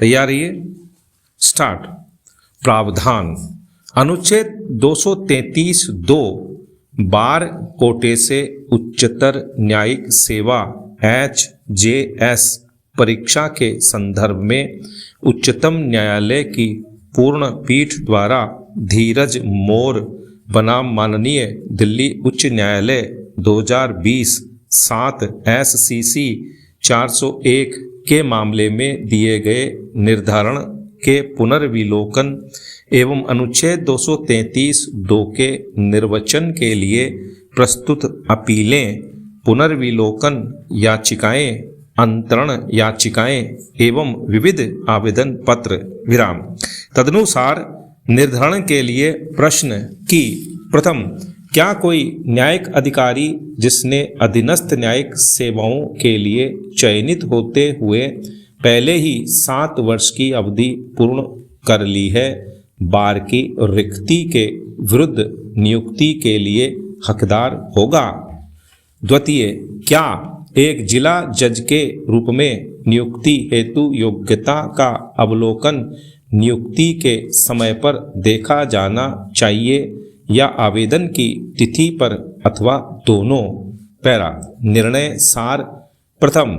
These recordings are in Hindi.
तैयार रहिए। स्टार्ट। प्रावधान। अनुच्छेद 233(2) बार कोटे से उच्चतर न्यायिक सेवा HJS परीक्षा के संदर्भ में उच्चतम न्यायालय की पूर्ण पीठ द्वारा धीरज मोर बनाम माननीय दिल्ली उच्च न्यायालय 2020 7 SCC 401 के मामले में दिए गए निर्धारण के पुनर्विलोकन एवं अनुच्छेद 233(2) के निर्वचन के लिए प्रस्तुत अपीलें, पुनर्विलोकन याचिकाएं, अंतरण याचिकाएं एवं विविध आवेदन पत्र विराम। तदनुसार निर्धारण के लिए प्रश्न कि प्रथम, क्या कोई न्यायिक अधिकारी जिसने अधीनस्थ न्यायिक सेवाओं के लिए चयनित होते हुए पहले ही 7 वर्ष की अवधि पूर्ण कर ली है, बार की रिक्ति के विरुद्ध नियुक्ति के लिए हकदार होगा? द्वितीय, क्या एक जिला जज के रूप में नियुक्ति हेतु योग्यता का अवलोकन नियुक्ति के समय पर देखा जाना चाहिए या आवेदन की तिथि पर अथवा दोनों? पैरा। निर्णय सार। प्रथम,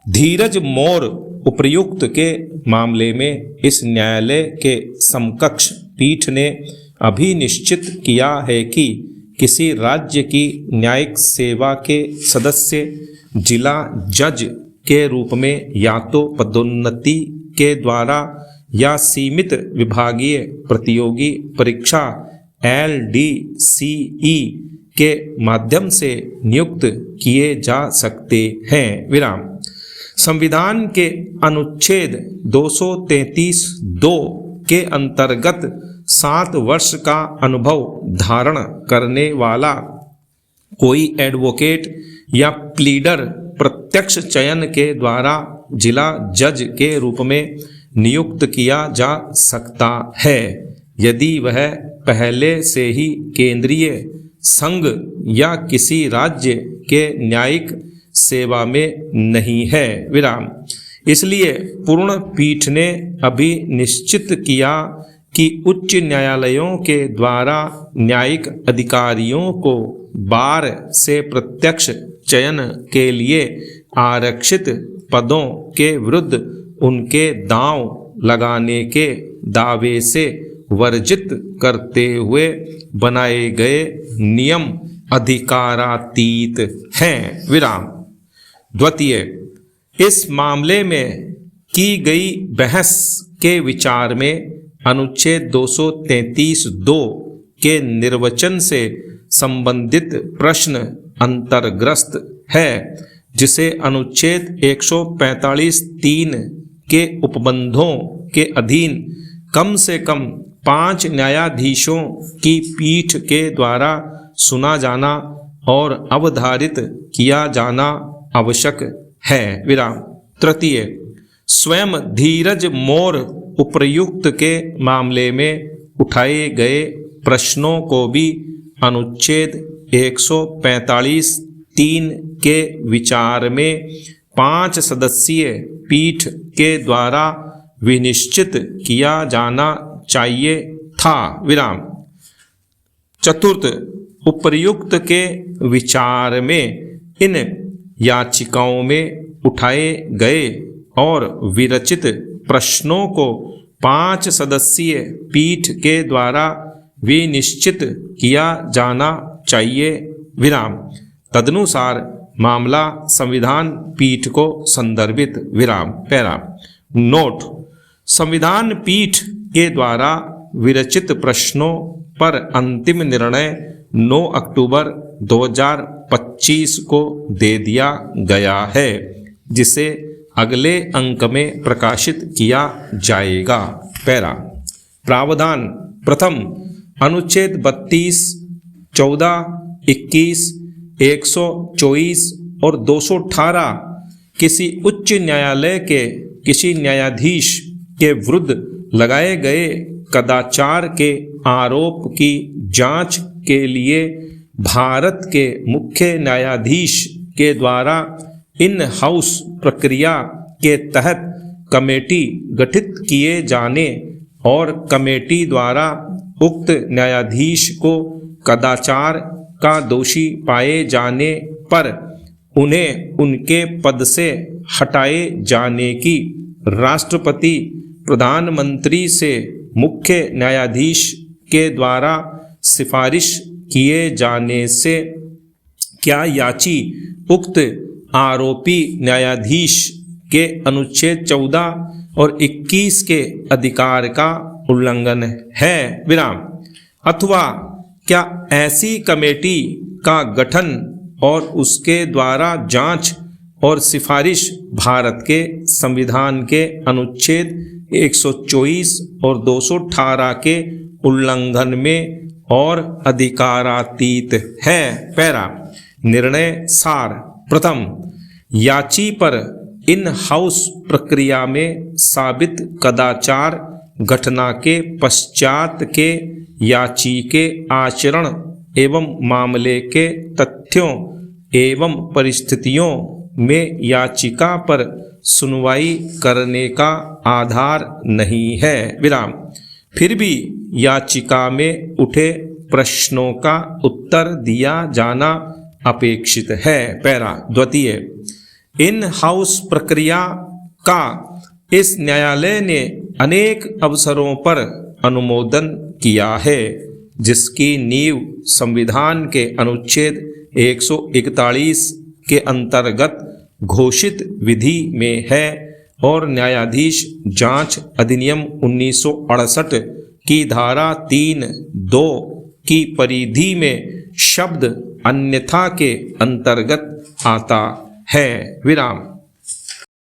धीरज मोर उपर्युक्त के मामले में इस न्यायालय के समकक्ष पीठ ने अभी निश्चित किया है कि किसी राज्य की न्यायिक सेवा के सदस्य जिला जज के रूप में या तो पदोन्नति के द्वारा या सीमित विभागीय प्रतियोगी परीक्षा LDCE के माध्यम से नियुक्त किए जा सकते हैं विराम। संविधान के अनुच्छेद 233(2) के अंतर्गत 7 वर्ष का अनुभव धारण करने वाला कोई एडवोकेट या प्लीडर प्रत्यक्ष चयन के द्वारा जिला जज के रूप में नियुक्त किया जा सकता है यदि वह पहले से ही केंद्रीय संघ या किसी राज्य के न्यायिक सेवा में नहीं है विराम। इसलिए पूर्ण पीठ ने अभी निश्चित किया कि उच्च न्यायालयों के द्वारा न्यायिक अधिकारियों को बार से प्रत्यक्ष चयन के लिए आरक्षित पदों के विरुद्ध उनके दांव लगाने के दावे से वर्जित करते हुए बनाए गए नियम अधिकारातीत हैं विराम। द्वितीय, इस मामले में की गई बहस के विचार में अनुच्छेद 233(2) के निर्वचन से संबंधित प्रश्न अंतर्ग्रस्त है, जिसे अनुच्छेद 145(3) के उपबंधों के अधीन कम से कम 5 न्यायाधीशों की पीठ के द्वारा सुना जाना और अवधारित किया जाना आवश्यक है विराम। तृतीय, स्वयं धीरज मोर उपर्युक्त के मामले में उठाए गए प्रश्नों को भी अनुच्छेद 145(3) के विचार में 5 सदस्यीय पीठ के द्वारा विनिश्चित किया जाना चाहिए था विराम। चतुर्थ, उपर्युक्त के विचार में इन याचिकाओं में उठाए गए और विरचित प्रश्नों को 5 सदस्यीय पीठ के द्वारा विनिश्चित किया जाना चाहिए विराम। तदनुसार मामला संविधान पीठ को संदर्भित विराम। पैरा। नोट, संविधान पीठ के द्वारा विरचित प्रश्नों पर अंतिम निर्णय 9 अक्टूबर 2025 को दे दिया गया है, जिसे अगले अंक में प्रकाशित किया जाएगा। पैरा। प्रावधान। प्रथम, अनुच्छेद 32, 14, 21, 124 और 218 किसी उच्च न्यायालय के किसी न्यायाधीश के विरुद्ध लगाए गए कदाचार के आरोप की जांच के लिए भारत के मुख्य न्यायाधीश के द्वारा इन हाउस प्रक्रिया के तहत कमेटी गठित किए जाने और कमेटी द्वारा उक्त न्यायाधीश को कदाचार का दोषी पाए जाने पर उन्हें उनके पद से हटाए जाने की राष्ट्रपति प्रधानमंत्री से मुख्य न्यायाधीश के द्वारा सिफारिश किए जाने से क्या याची उक्त आरोपी न्यायाधीश के अनुच्छेद 14 और 21 के अधिकार का उल्लंघन है विराम, अथवा क्या ऐसी कमेटी का गठन और उसके द्वारा जांच और सिफारिश भारत के संविधान के अनुच्छेद 124 और 218 के उल्लंघन में और अधिकारातीत है। पैरा निर्णय सार। प्रथम, याची पर इन हाउस प्रक्रिया में साबित कदाचार घटना के पश्चात के याची के आचरण एवं मामले के तथ्यों एवं परिस्थितियों में याचिका पर सुनवाई करने का आधार नहीं है विराम। फिर भी याचिका में उठे प्रश्नों का उत्तर दिया जाना अपेक्षित है। पैरा द्वितीय, इन हाउस प्रक्रिया का इस न्यायालय ने अनेक अवसरों पर अनुमोदन किया है, जिसकी नींव संविधान के अनुच्छेद 141 के अंतर्गत घोषित विधि में है और न्यायाधीश जांच अधिनियम 1968 की धारा 3(2) की परिधि में शब्द अन्यथा के अंतर्गत आता है विराम।